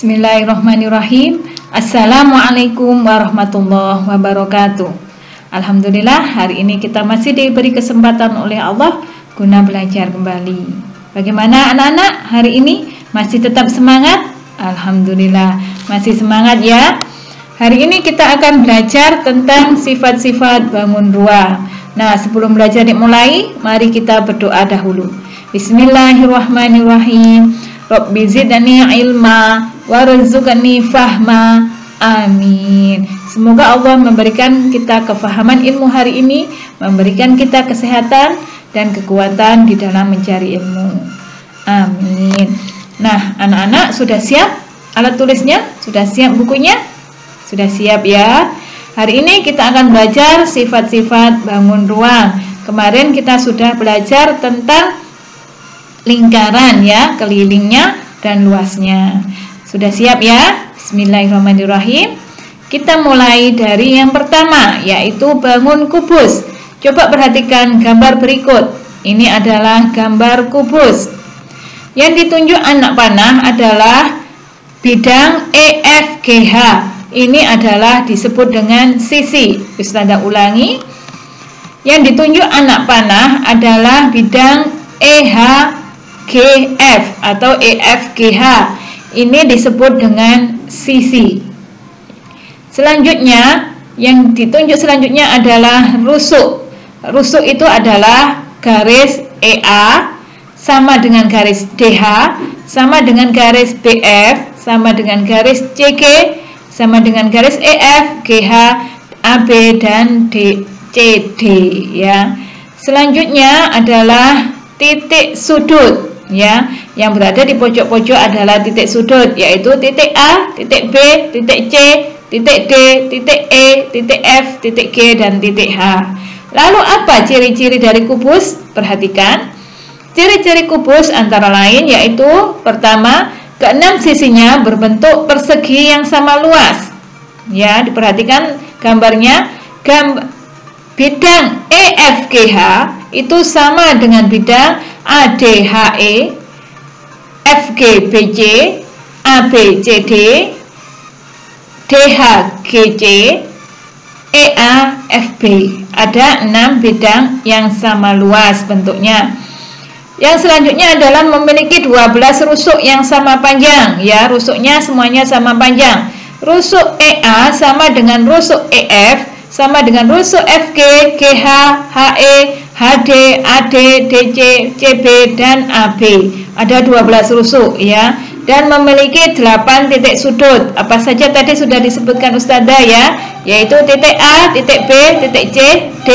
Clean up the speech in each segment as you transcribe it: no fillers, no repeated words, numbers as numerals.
Bismillahirrahmanirrahim. Assalamualaikum warahmatullahi wabarakatuh. Alhamdulillah, hari ini kita masih diberi kesempatan oleh Allah guna belajar kembali. Bagaimana anak-anak hari ini? Masih tetap semangat? Alhamdulillah, masih semangat ya. Hari ini kita akan belajar tentang sifat-sifat bangun ruang. Nah, sebelum belajar dimulai, mari kita berdoa dahulu. Bismillahirrahmanirrahim. Rabbi zidni ilma warzuqni fahma. Amin. Semoga Allah memberikan kita kefahaman ilmu hari ini, memberikan kita kesehatan dan kekuatan di dalam mencari ilmu. Amin. Nah, anak-anak sudah siap alat tulisnya? Sudah siap bukunya? Sudah siap ya? Hari ini kita akan belajar sifat-sifat bangun ruang. Kemarin kita sudah belajar tentang lingkaran ya, kelilingnya dan luasnya. Sudah siap ya? Bismillahirrahmanirrahim. Kita mulai dari yang pertama, yaitu bangun kubus. Coba perhatikan gambar berikut. Ini adalah gambar kubus. Yang ditunjuk anak panah adalah bidang EFGH. Ini adalah disebut dengan sisi. Ustazah ulangi. Yang ditunjuk anak panah adalah bidang EHGF atau EFGH. Ini disebut dengan sisi. Selanjutnya, yang ditunjuk selanjutnya adalah rusuk. Rusuk itu adalah garis EA sama dengan garis DH, sama dengan garis BF, sama dengan garis CG, sama dengan garis EF, GH, AB, dan CD ya. Selanjutnya adalah titik sudut ya. Yang berada di pojok-pojok adalah titik sudut, yaitu titik A, titik B, titik C, titik D, titik E, titik F, titik G, dan titik H. Lalu apa ciri-ciri dari kubus? Perhatikan. Ciri-ciri kubus antara lain yaitu pertama, keenam sisinya berbentuk persegi yang sama luas. Ya, diperhatikan gambarnya. Bidang EFGH itu sama dengan bidang ADHE, FGBC, ABCD, DHGC, EAFB. Ada 6 bidang yang sama luas bentuknya. Yang selanjutnya adalah memiliki 12 rusuk yang sama panjang. Ya, rusuknya semuanya sama panjang. Rusuk EA sama dengan rusuk EF, sama dengan rusuk FG, GH, HE, HD, AD, DC, CB, dan AB. Ada 12 rusuk ya. Dan memiliki 8 titik sudut. Apa saja tadi sudah disebutkan Ustazah ya, yaitu titik A, titik B, titik C, D,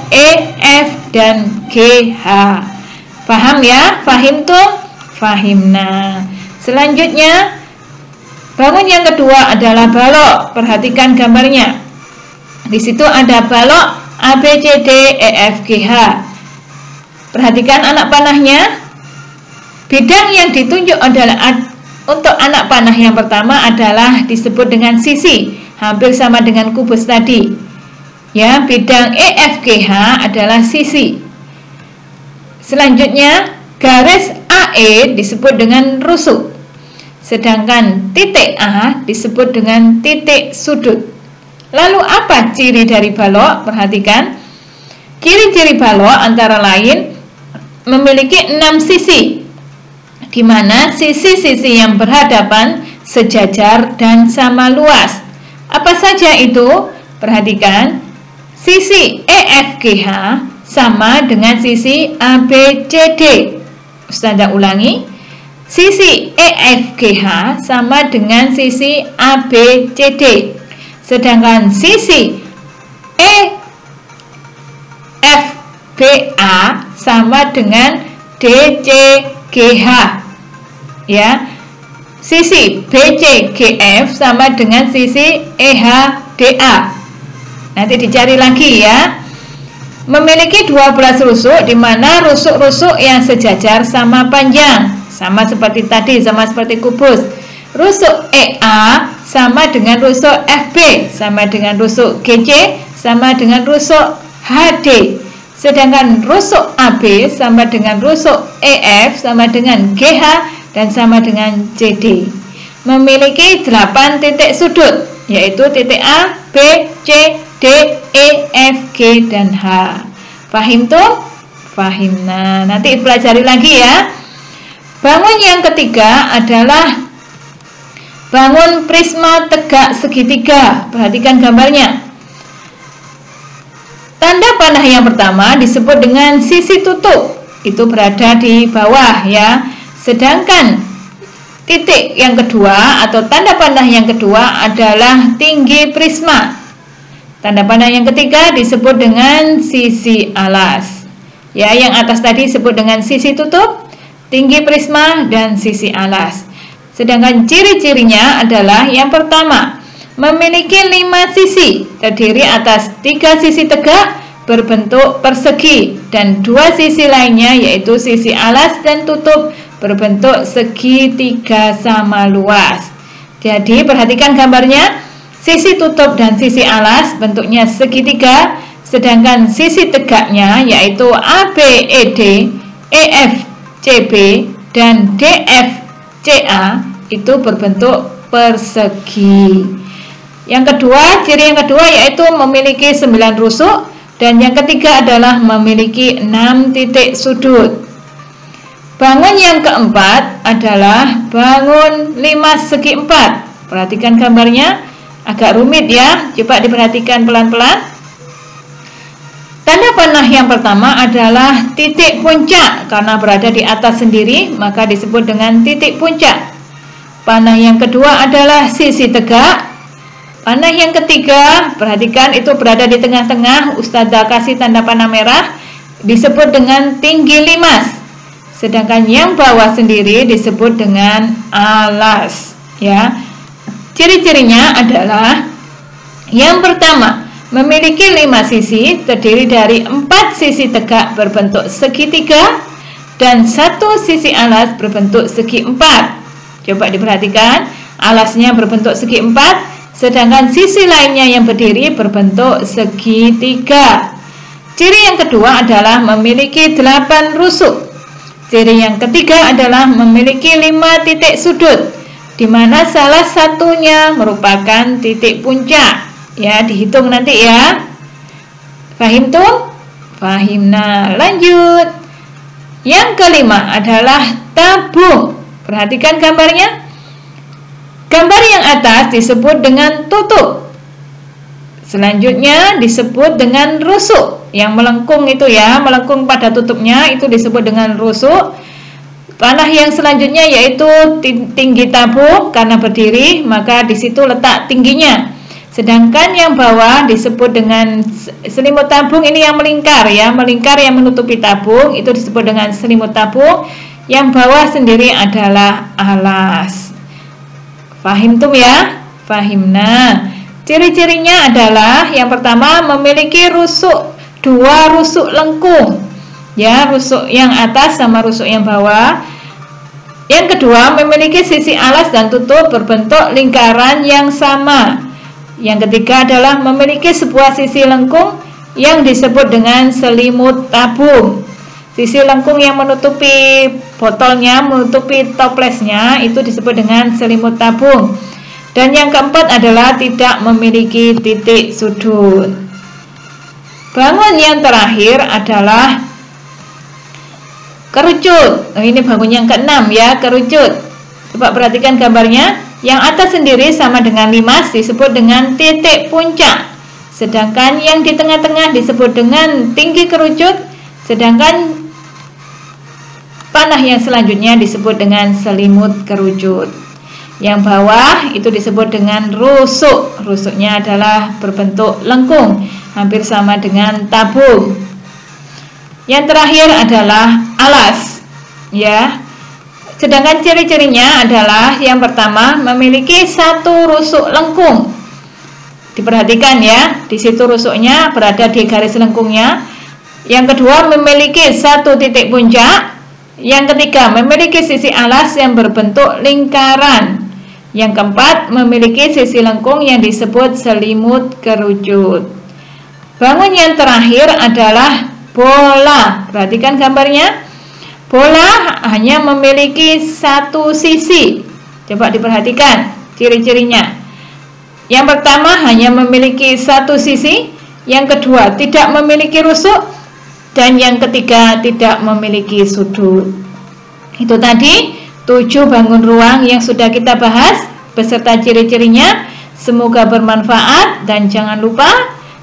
E, F, dan GH. Paham ya? Fahim tuh? Fahimna. Selanjutnya, bangun yang kedua adalah balok. Perhatikan gambarnya. Di situ ada balok A, B, C, D, E, F, G, H. Perhatikan anak panahnya. Bidang yang ditunjuk adalah untuk anak panah yang pertama adalah disebut dengan sisi, hampir sama dengan kubus tadi. Ya, bidang EFGH adalah sisi. Selanjutnya, garis AE disebut dengan rusuk. Sedangkan titik A disebut dengan titik sudut. Lalu apa ciri dari balok? Perhatikan. Ciri-ciri balok antara lain memiliki 6 sisi, di mana sisi-sisi yang berhadapan sejajar dan sama luas. Apa saja itu? Perhatikan. Sisi EFGH sama dengan sisi ABCD. Ustazah ulangi. Sisi EFGH sama dengan sisi ABCD. Sedangkan sisi EFBA sama dengan DCGH. Ya. Sisi BCGF sama dengan sisi EHDA. Nanti dicari lagi ya. Memiliki 12 rusuk, di mana rusuk-rusuk yang sejajar sama panjang, sama seperti tadi, sama seperti kubus. Rusuk EA sama dengan rusuk FB, sama dengan rusuk GC, sama dengan rusuk HD. Sedangkan rusuk AB sama dengan rusuk EF, sama dengan GH, dan sama dengan CD. memiliki 8 titik sudut, yaitu titik A, B, C, D, E, F, G, dan H. Fahim tuh? Fahim. Nah, nanti pelajari lagi ya. Bangun yang ketiga adalah bangun prisma tegak segitiga. Perhatikan gambarnya. Tanda panah yang pertama disebut dengan sisi tutup. Itu berada di bawah ya. Sedangkan titik yang kedua atau tanda panah yang kedua adalah tinggi prisma. Tanda panah yang ketiga disebut dengan sisi alas. Ya, yang atas tadi disebut dengan sisi tutup, tinggi prisma, dan sisi alas. Sedangkan ciri-cirinya adalah yang pertama, memiliki 5 sisi, terdiri atas 3 sisi tegak berbentuk persegi dan 2 sisi lainnya yaitu sisi alas dan tutup berbentuk segitiga sama luas. Jadi perhatikan gambarnya, sisi tutup dan sisi alas bentuknya segitiga, sedangkan sisi tegaknya yaitu ABED, EFCB, dan DFCA itu berbentuk persegi. Yang kedua, ciri yang kedua yaitu memiliki 9 rusuk, dan yang ketiga adalah memiliki 6 titik sudut. Bangun yang keempat adalah bangun 5 segi 4. Perhatikan gambarnya, agak rumit ya, coba diperhatikan pelan-pelan. Tanda panah yang pertama adalah titik puncak, karena berada di atas sendiri maka disebut dengan titik puncak. Panah yang kedua adalah sisi tegak. Panah yang ketiga, perhatikan itu berada di tengah-tengah, Ustazah kasih tanda panah merah, disebut dengan tinggi limas. Sedangkan yang bawah sendiri disebut dengan alas ya. Ciri-cirinya adalah yang pertama, memiliki 5 sisi, terdiri dari 4 sisi tegak berbentuk segitiga dan 1 sisi alas berbentuk segi 4. Coba diperhatikan, alasnya berbentuk segi 4, sedangkan sisi lainnya yang berdiri berbentuk segitiga. Ciri yang kedua adalah memiliki 8 rusuk. Ciri yang ketiga adalah memiliki 5 titik sudut, di mana salah satunya merupakan titik puncak. Ya, dihitung nanti ya. Fahim tuh? Fahim. Nah, lanjut. Yang kelima adalah tabung. Perhatikan gambarnya. Gambar yang atas disebut dengan tutup. Selanjutnya disebut dengan rusuk. Yang melengkung itu ya, melengkung pada tutupnya itu disebut dengan rusuk. Panah yang selanjutnya yaitu tinggi tabung, karena berdiri maka di situ letak tingginya. Sedangkan yang bawah disebut dengan selimut tabung, ini yang melingkar ya, melingkar yang menutupi tabung itu disebut dengan selimut tabung. Yang bawah sendiri adalah alas. Fahim tuh ya? Fahim. Nah, ciri-cirinya adalah yang pertama memiliki rusuk, 2 rusuk lengkung. Ya, rusuk yang atas sama rusuk yang bawah. Yang kedua, memiliki sisi alas dan tutup berbentuk lingkaran yang sama. Yang ketiga adalah memiliki sebuah sisi lengkung yang disebut dengan selimut tabung. Sisi lengkung yang menutupi botolnya, menutupi toplesnya itu disebut dengan selimut tabung. Dan yang keempat adalah tidak memiliki titik sudut. Bangun yang terakhir adalah kerucut. Nah, ini bangun yang keenam ya, kerucut. Coba perhatikan gambarnya. Yang atas sendiri sama dengan limas disebut dengan titik puncak. Sedangkan yang di tengah-tengah disebut dengan tinggi kerucut. Sedangkan panah yang selanjutnya disebut dengan selimut kerucut. Yang bawah itu disebut dengan rusuk. Rusuknya adalah berbentuk lengkung, hampir sama dengan tabung. Yang terakhir adalah alas ya. Sedangkan ciri-cirinya adalah yang pertama memiliki 1 rusuk lengkung. Diperhatikan ya, di situ rusuknya berada di garis lengkungnya. Yang kedua memiliki 1 titik puncak. Yang ketiga memiliki sisi alas yang berbentuk lingkaran. Yang keempat memiliki sisi lengkung yang disebut selimut kerucut. Bangun yang terakhir adalah bola. Perhatikan gambarnya. Bola hanya memiliki 1 sisi. Coba diperhatikan ciri-cirinya. Yang pertama, hanya memiliki satu sisi. Yang kedua, tidak memiliki rusuk. Dan yang ketiga, tidak memiliki sudut. Itu tadi 7 bangun ruang yang sudah kita bahas beserta ciri-cirinya. Semoga bermanfaat dan jangan lupa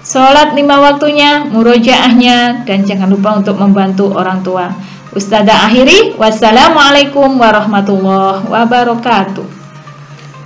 sholat 5 waktunya, murojaahnya, dan jangan lupa untuk membantu orang tua. Ustazah akhiri, wassalamualaikum warahmatullahi wabarakatuh.